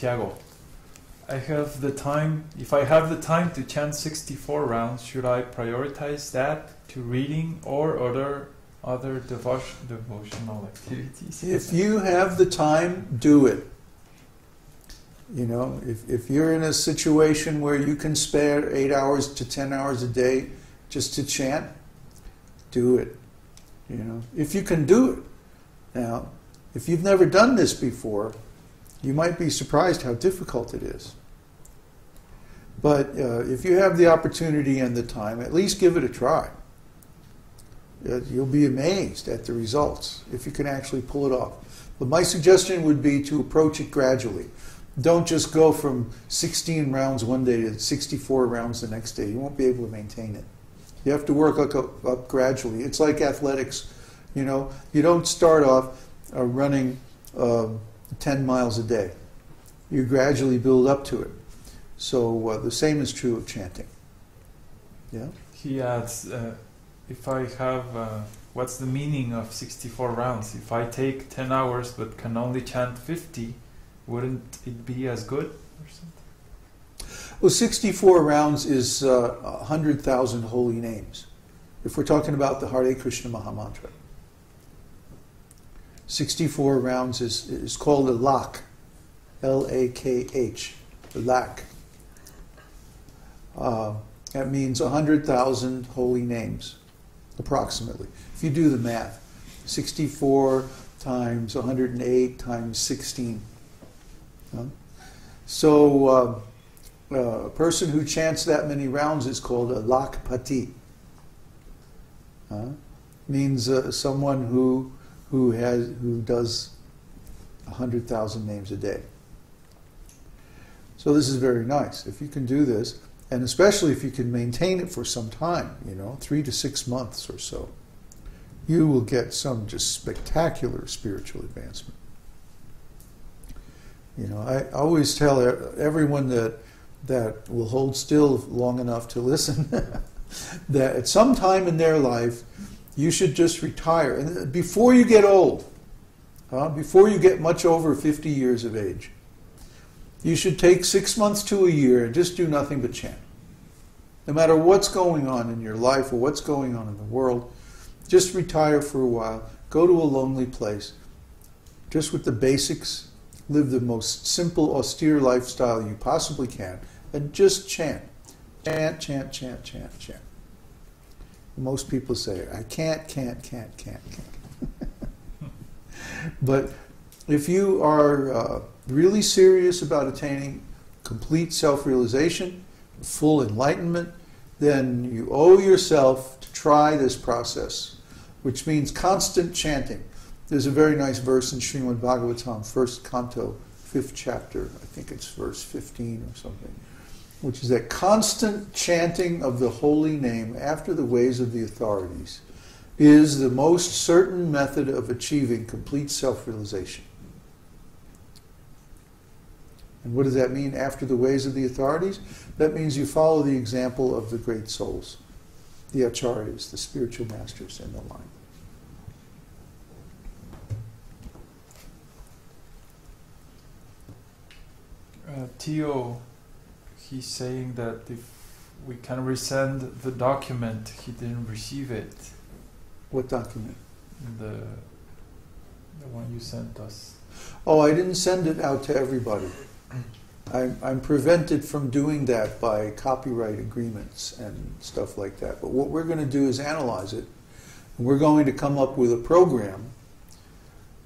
Tiago, I have the time. If I have the time to chant 64 rounds, should I prioritize that to reading or other devotional activities? If you have the time, do it. You know, if you're in a situation where you can spare 8 hours to 10 hours a day just to chant, do it. You know, if you can do it. Now, if you've never done this before, you might be surprised how difficult it is. But if you have the opportunity and the time, at least give it a try. You'll be amazed at the results if you can actually pull it off. But my suggestion would be to approach it gradually. Don't just go from 16 rounds one day to 64 rounds the next day. You won't be able to maintain it. You have to work up gradually. It's like athletics. You know, you don't start off running 10 miles a day. You gradually build up to it. So the same is true of chanting. Yeah. He adds, if I have, what's the meaning of 64 rounds? If I take 10 hours but can only chant 50, wouldn't it be as good or something? Well, 64 rounds is 100,000 holy names. If we're talking about the Hare Kṛṣṇa Mahamantra. 64 rounds is called a lakh. L-A-K-H. Lakh. That means 100,000 holy names, approximately. If you do the math, 64 times 108 times 16. So a person who chants that many rounds is called a lakpati. Means someone who does 100,000 names a day. So this is very nice. If you can do this, and especially if you can maintain it for some time, 3 to 6 months or so, you will get some just spectacular spiritual advancement. I always tell everyone that will hold still long enough to listen that at some time in their life you should just retire. And before you get old, before you get much over 50 years of age, you should take 6 months to a year and just do nothing but chant. No matter what's going on in your life or what's going on in the world, just retire for a while, go to a lonely place, just with the basics, live the most simple, austere lifestyle you possibly can, and just chant. Chant, chant, chant, chant, chant. Most people say, I can't. But if you are really serious about attaining complete self-realization, full enlightenment, then you owe yourself to try this process, which means constant chanting. There's a very nice verse in Śrīmad-Bhāgavatam, 1st canto, 5th chapter, I think it's verse 15 or something, which is that constant chanting of the holy name after the ways of the authorities is the most certain method of achieving complete self-realization. And what does that mean, after the ways of the authorities? That means you follow the example of the great souls, the acharyas, the spiritual masters in the line. Theo, he's saying that if we can resend the document, he didn't receive it. What document? The one you sent us. Oh, I didn't send it out to everybody. I'm prevented from doing that by copyright agreements and stuff like that. But what we're going to do is analyze it. And we're going to come up with a program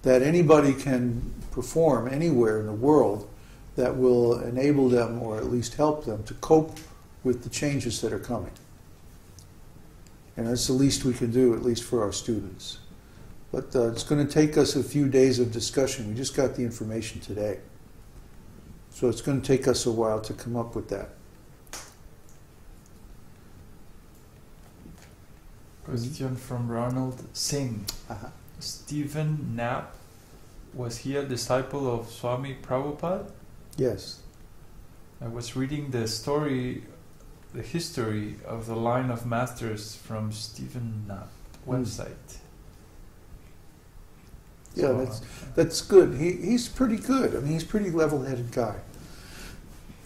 that anybody can perform anywhere in the world that will enable them, or at least help them, to cope with the changes that are coming. And that's the least we can do, at least for our students. But it's going to take us a few days of discussion. We just got the information today. So it's going to take us a while to come up with that. Question from Ronald Singh. Stephen Knapp, was he a disciple of Swami Prabhupada? Yes. I was reading the history of the line of masters from Stephen Knapp website. Yeah, that's good. He's pretty good. I mean, he's a pretty level-headed guy.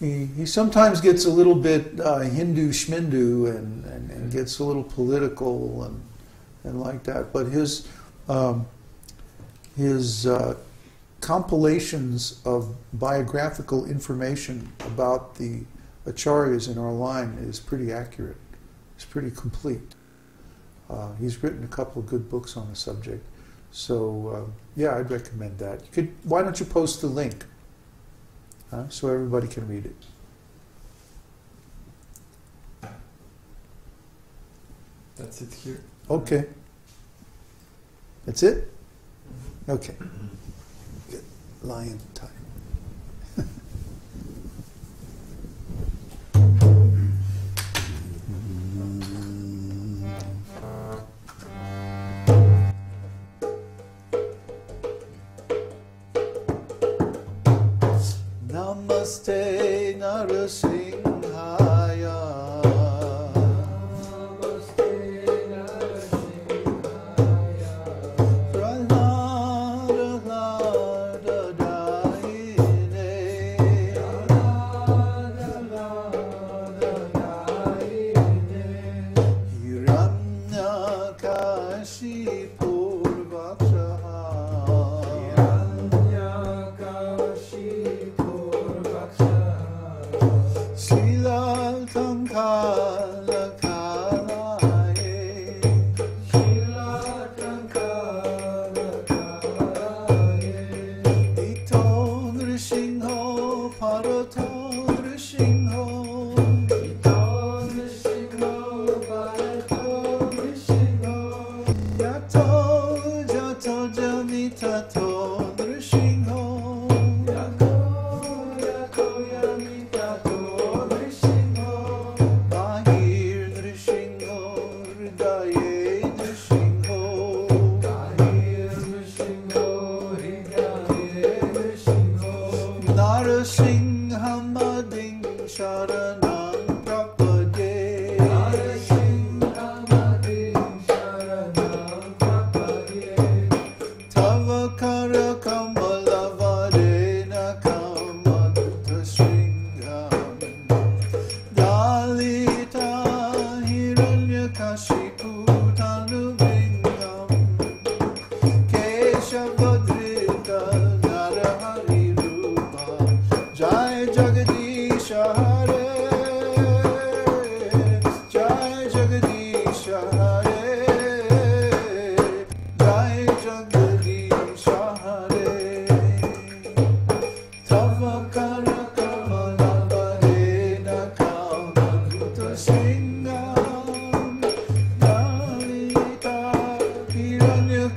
He sometimes gets a little bit Hindu schmindu and gets a little political and like that. But his compilations of biographical information about the acharyas in our line is pretty accurate. It's pretty complete. He's written a couple of good books on the subject. So, yeah, I'd recommend that. Why don't you post the link so everybody can read it? That's it here. Okay. That's it? Okay. Good. Lion time. Namaste Narasimhaya. Namaste Narasimhaya. Prahlada Daine. Hiranyakashi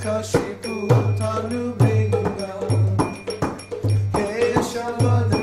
Kashipu Tanubinga Keshavadri